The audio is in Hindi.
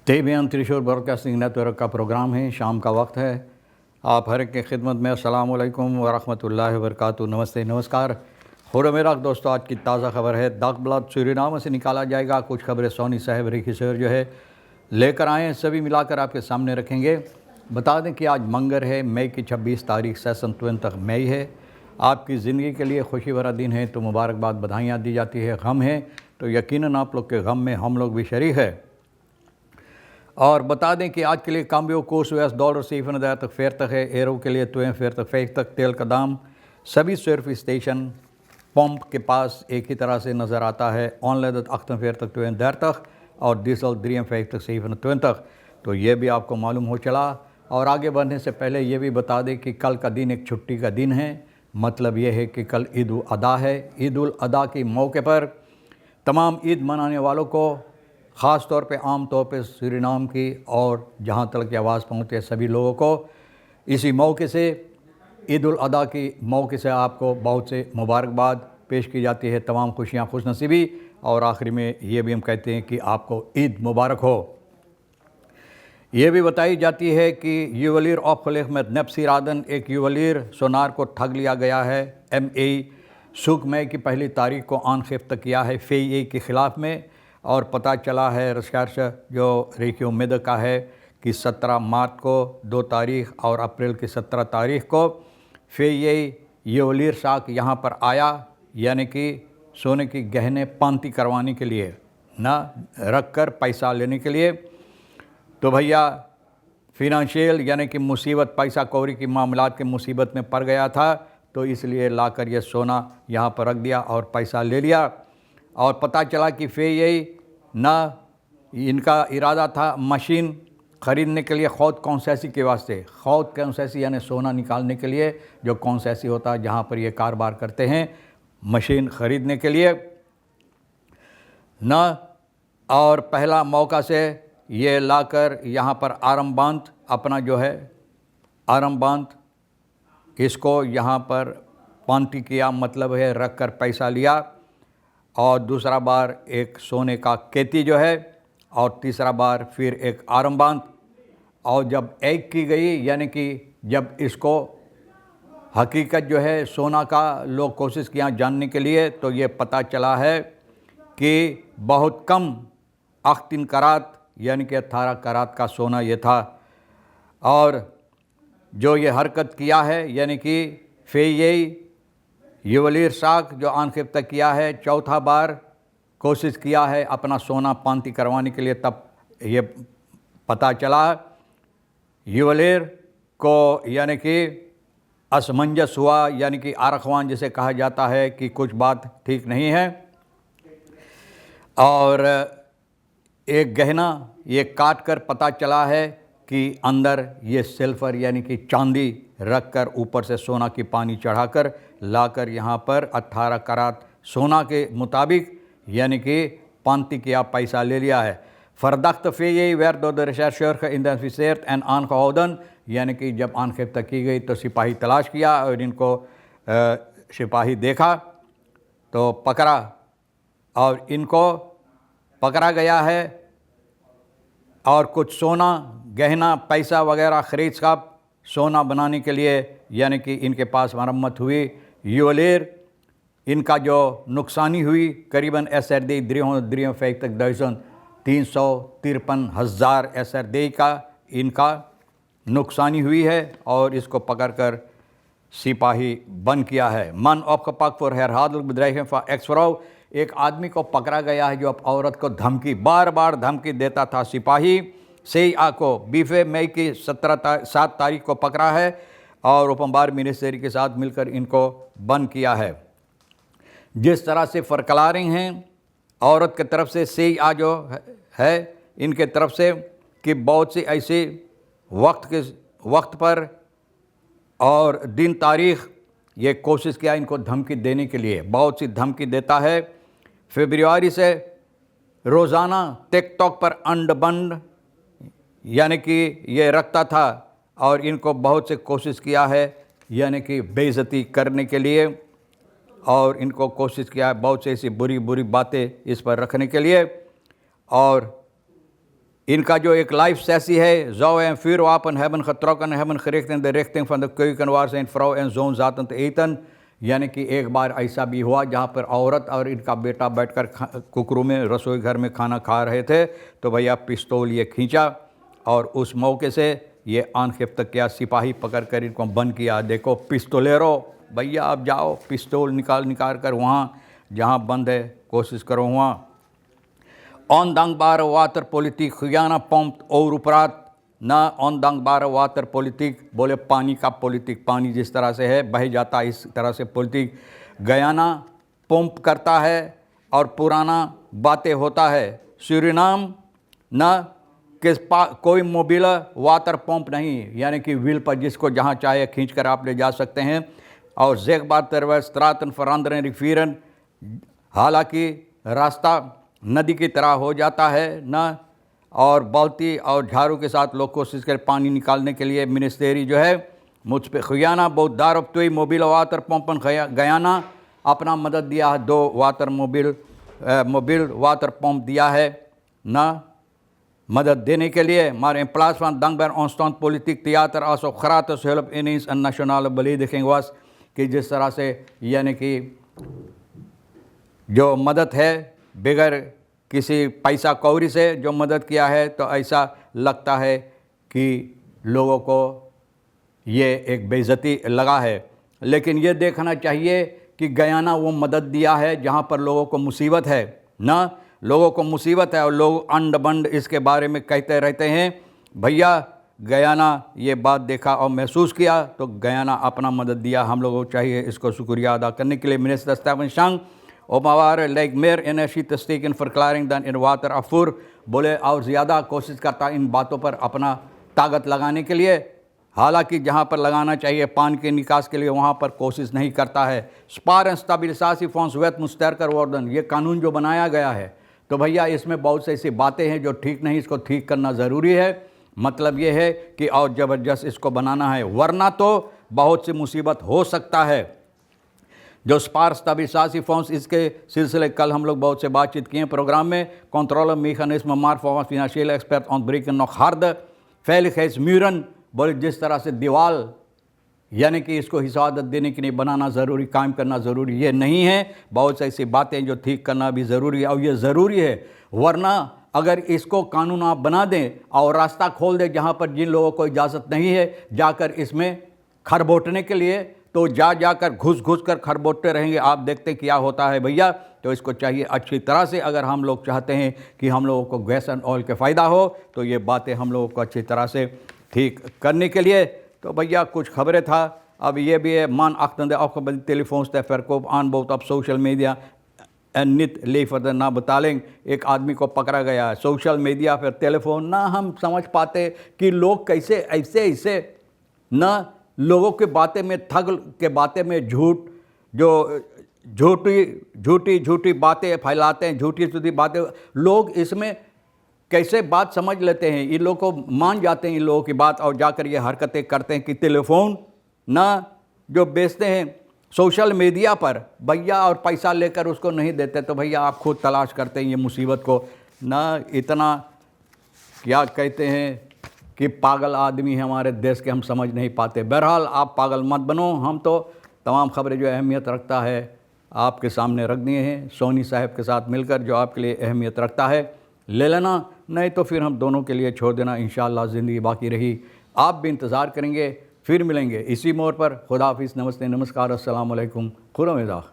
तेबियान त्रिशूल ब्रॉडकास्टिंग नेटवर्क का प्रोग्राम है। शाम का वक्त है। आप हर एक की खिदमत में अस्सलाम वालेकुम व रहमतुल्लाहि व बरकातुहू। नमस्ते, नमस्कार। खुरमेराक दोस्तों, आज की ताज़ा खबर है। दागब्लाद सूरीनाम से निकाला जाएगा। कुछ खबरें सोनी साहब रिखीसर जो है लेकर आए हैं, सभी मिलाकर आपके सामने रखेंगे। बता दें कि आज मंगर है, मई की 26 तारीख से 27 मई है। आपकी ज़िंदगी के लिए खुशी भरा दिन है तो मुबारकबाद, बधाइयाँ दी जाती है। गम है तो यकीनन आप लोग के गम में हम लोग भी शरीक है। और बता दें कि आज के लिए काम्बियो कोर्स US डॉलर सीफन तक फेर तक है। एरो के लिए तो फेर तक फेक तक तेल का दाम सभी सर्फ स्टेशन पंप के पास एक ही तरह से नज़र आता है। ऑनलाइन अख्तम फेर तक तो दर तक और डीजल द्रियम फेक तक सीफन तक। तो ये भी आपको मालूम हो चला। और आगे बढ़ने से पहले ये भी बता दें कि कल का दिन एक छुट्टी का दिन है। मतलब ये है कि कल ईद उल अदा है। ईद उल अदा के मौके पर तमाम ईद मनाने वालों को, ख़ास तौर पे आम तौर पे सूरीनाम की और जहाँ तक की आवाज़ पहुँचे सभी लोगों को इसी मौके से, ईद उल अदा की मौके से आपको बहुत से मुबारकबाद पेश की जाती है। तमाम खुशियाँ, खुशनसीबी। और आखिरी में ये भी हम कहते हैं कि आपको ईद मुबारक हो। ये भी बताई जाती है कि युवलीर ऑफ खलीफ में नफ्सी रादन, एक युवलीर सोनार को ठग लिया गया है। MA सूख मई की पहली तारीख को आन गिरफ्त किया है FAA के ख़िलाफ़ में। और पता चला है रिसर्च जो रेखी उम्मीद का है कि 17 मार्च को 2 तारीख और अप्रैल की 17 तारीख को FAA युवलीर शाख यहाँ पर आया, यानी कि सोने की गहने पांती करवाने के लिए, ना रख कर पैसा लेने के लिए। तो भैया फिनंशियल यानी कि मुसीबत, पैसा कौड़ी की मामलात के मुसीबत में पड़ गया था, तो इसलिए लाकर ये सोना यहाँ पर रख दिया और पैसा ले लिया। और पता चला कि FAA ना इनका इरादा था मशीन ख़रीदने के लिए, खौद कॉन्सेसी के वास्ते। खौद कॉन्सेसी यानी सोना निकालने के लिए जो कॉन्सेसी होता है, जहाँ पर ये कारोबार करते हैं मशीन ख़रीदने के लिए ना। और पहला मौका से ये लाकर यहाँ पर आरम अपना जो है आरम इसको यहाँ पर पांती किया, मतलब है रख कर पैसा लिया। और दूसरा बार एक सोने का केती जो है, और तीसरा बार फिर एक आरम। और जब एक की गई, यानी कि जब इसको हकीकत जो है सोना का लोग कोशिश किया जानने के लिए, तो ये पता चला है कि बहुत कम 3 करात यानी कि 18 करात का सोना ये था। और जो ये हरकत किया है, यानी कि FAA युवलीर शाख जो आनखिब तक किया है, चौथा बार कोशिश किया है अपना सोना पांती करवाने के लिए, तब ये पता चला युवलीर को, यानी कि असमंजस हुआ, यानी कि आरखवान जिसे कहा जाता है कि कुछ बात ठीक नहीं है। और एक गहना ये काट कर पता चला है कि अंदर ये सिल्फर यानी कि चांदी रख कर ऊपर से सोना की पानी चढ़ाकर लाकर यहाँ पर 18 करात सोना के मुताबिक यानी कि पांती किया पैसा ले लिया है। फरदख्त FAA werd door de rechercheur geïdentificeerd en aangehouden, यानी कि जब आनखिफ्त की गई तो सिपाही तलाश किया और इनको सिपाही देखा तो पकड़ा, और इनको पकड़ा गया है। और कुछ सोना गहना पैसा वगैरह खरीद साहब सोना बनाने के लिए, यानी कि इनके पास मरम्मत हुई। युवलीर इनका जो नुकसानी हुई करीबन SRD 353,000 SRD का इनका नुकसानी हुई है। और इसको पकड़कर सिपाही बंद किया है। मन ऑफ कपाक फॉर herhaaldelijk bedreiging van ex-vrouw, एक आदमी को पकड़ा गया है जो अब औरत को धमकी, बार बार धमकी देता था। सिपाही CIA को 20 मई की 7 तारीख को पकड़ा है और ओपन मिनिस्ट्री के साथ मिलकर इनको बंद किया है। जिस तरह से फरकलारिंग हैं औरत की तरफ से CIA जो है इनके तरफ से कि बहुत सी ऐसे वक्त पर और दिन तारीख ये कोशिश किया इनको धमकी देने के लिए, बहुत सी धमकी देता है। फरवरी से रोज़ाना टिकटॉक पर अंड बंड यानी कि ये रखता था और इनको बहुत से कोशिश किया है यानी कि बेइज्जती करने के लिए, और इनको कोशिश किया है बहुत से ऐसी बुरी बुरी बातें इस पर रखने के लिए। और इनका जो एक लाइफ ऐसी है, zo en vuurwapen hebben getrokken en hebben gericht in de richting van de keuken waar zijn vrouw en zoon zaten te eten। यानी कि एक बार ऐसा भी हुआ जहाँ पर औरत और इनका बेटा बैठकर कुकरू में रसोई घर में खाना खा रहे थे, तो भैया पिस्तौल ये खींचा और उस मौके से ये अनखिफ्त किया, सिपाही पकड़कर इनको बंद किया। देखो पिस्तौलेरो, भैया आप जाओ पिस्तौल निकाल कर वहाँ जहाँ बंद है कोशिश करो वहाँ। ondankbare waterpolitiek, Guyana pompt overpraat ना ondankbare waterpolitiek, बोले पानी का पॉलिटिक, पानी जिस तरह से है बह जाता है इस तरह से पॉलिटिक। गयाना पंप करता है और पुराना बातें होता है। सूरीनाम ना कोई मोबिल वाटर पंप नहीं, यानी कि व्हील पर जिसको जहाँ चाहे खींच कर आप ले जा सकते हैं। और ज़ेकबार तरवर स्त्रातन फरांदरन रिफीरन, हालांकि रास्ता नदी की तरह हो जाता है ना, और बाल्टी और झाड़ू के साथ लोग कोशिश करें पानी निकालने के लिए। मिनिस्टेरी जो है मुझ पे खुयाना बहुत दारब तो मोबिल वाटर पंपन गयाना अपना मदद दिया है, 2 वाटर मोबिल वाटर पंप दिया है ना मदद देने के लिए। Maar in plaats van dankbaar ontstond politiek theater alsof gratis hulp ineens een nationale belediging was, कि जिस तरह से यानी कि जो मदद है बगैर किसी पैसा कौड़ी से जो मदद किया है, तो ऐसा लगता है कि लोगों को ये एक बेइज्जती लगा है। लेकिन ये देखना चाहिए कि गयाना वो मदद दिया है जहाँ पर लोगों को मुसीबत है ना, लोगों को मुसीबत है और लोग अंड बंड इसके बारे में कहते रहते हैं। भैया गयाना ये बात देखा और महसूस किया तो गयाना अपना मदद दिया, हम लोगों को चाहिए इसको शुक्रिया अदा करने के लिए। मिनिस्टर स्टेफन शंग ओमावार लाइक मेयर energy te steken verklaring dan in water afvoer, बोले और ज़्यादा कोशिश करता इन बातों पर अपना ताकत लगाने के लिए, हालांकि जहां पर लगाना चाहिए पानी के निकास के लिए वहां पर कोशिश नहीं करता है। स्पार एंड स्टेबिलिसासी फॉन्स वेत मुस्तरकर वार्डन, ये कानून जो बनाया गया है तो भैया इसमें बहुत से ऐसी बातें हैं जो ठीक नहीं, इसको ठीक करना ज़रूरी है। मतलब ये है कि और ज़बरदस्त इसको बनाना है, वरना तो बहुत सी मुसीबत हो सकता है। जो स्पार्स स्टेबिलिसासी फॉर्म्स, इसके सिलसिले कल हम लोग बहुत से बातचीत किए प्रोग्राम में। कंट्रोल मेकानिज्म मार फॉर्म्स फिनेंशियल एक्सपर्ट ऑन ब्रेक नॉक हार्ड फैलिस म्यूरन, बोले जिस तरह से दीवार यानी कि इसको हिफाजत देने के लिए बनाना ज़रूरी, कायम करना ज़रूरी ये नहीं है। बहुत सी ऐसी बातें जो ठीक करना भी ज़रूरी है और ये ज़रूरी है, वरना अगर इसको कानून आप बना दें और रास्ता खोल दें जहाँ पर जिन लोगों को इजाज़त नहीं है जाकर इसमें खरबोटने के लिए, तो जाकर घुस कर खरबोटते रहेंगे। आप देखते क्या होता है भैया। तो इसको चाहिए अच्छी तरह से, अगर हम लोग चाहते हैं कि हम लोगों को गैस एंड ऑयल के फ़ायदा हो, तो ये बातें हम लोगों को अच्छी तरह से ठीक करने के लिए। तो भैया कुछ खबरें था, अब ये भी है मान अख्तंद अखबर टेलीफोन से फरकोब आन बहुत अब सोशल मीडिया नित लेफर ना बतालेंग, एक आदमी को पकड़ा गया है सोशल मीडिया पर टेलीफोन। ना हम समझ पाते कि लोग कैसे ऐसे ना लोगों के बातें में ठग के बातें में झूठ, जो झूठी बातें फैलाते हैं, झूठी बातें, लोग इसमें कैसे बात समझ लेते हैं, इन लोगों को मान जाते हैं इन लोगों की बात और जाकर ये हरकतें करते हैं कि टेलीफोन ना जो बेचते हैं सोशल मीडिया पर भैया और पैसा लेकर उसको नहीं देते, तो भैया आप खुद तलाश करते हैं ये मुसीबत को ना। इतना क्या कहते हैं कि पागल आदमी है हमारे देश के, हम समझ नहीं पाते। बहरहाल आप पागल मत बनो, हम तो तमाम खबरें जो अहमियत रखता है आपके सामने रख दिए हैं सोनी साहब के साथ मिलकर, जो आपके लिए अहमियत रखता है ले लेना, नहीं तो फिर हम दोनों के लिए छोड़ देना। इंशाअल्लाह ज़िंदगी बाकी रही आप भी इंतज़ार करेंगे, फिर मिलेंगे इसी मोड़ पर। खुदा हाफिज़, नमस्ते, नमस्कार, अस्सलाम वालेकुम, खुदा